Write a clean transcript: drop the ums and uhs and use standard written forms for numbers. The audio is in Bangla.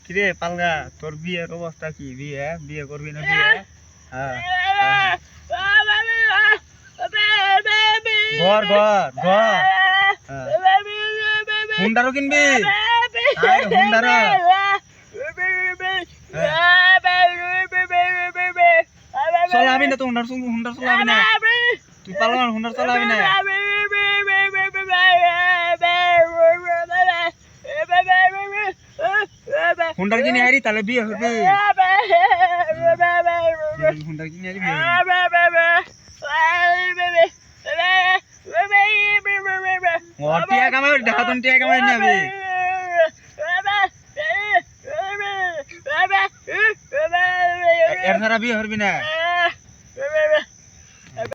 কিরে পালগা তোর বিয়ের অবস্থা কি? বিয়ে বিয়ে করবি না? বিয়ে হ্যাঁ ঘর ঘর ঘর হুন্ডারও কিনবি? হুন্ডারও চলাবি না তো? হুন্ডার হুন্ডার চলাবি না তুই? পালগান হুন্ডার চলাবি না? হুন্ডার কিনে আইরি তাহলে বিয়ে হবে। হুন্ডার কিনে আইরি বিয়ে হবে। টিয়া কামাই দেখা তো টিয়া কামাই নেবে এর ছাড়া বিয়ে হবি না।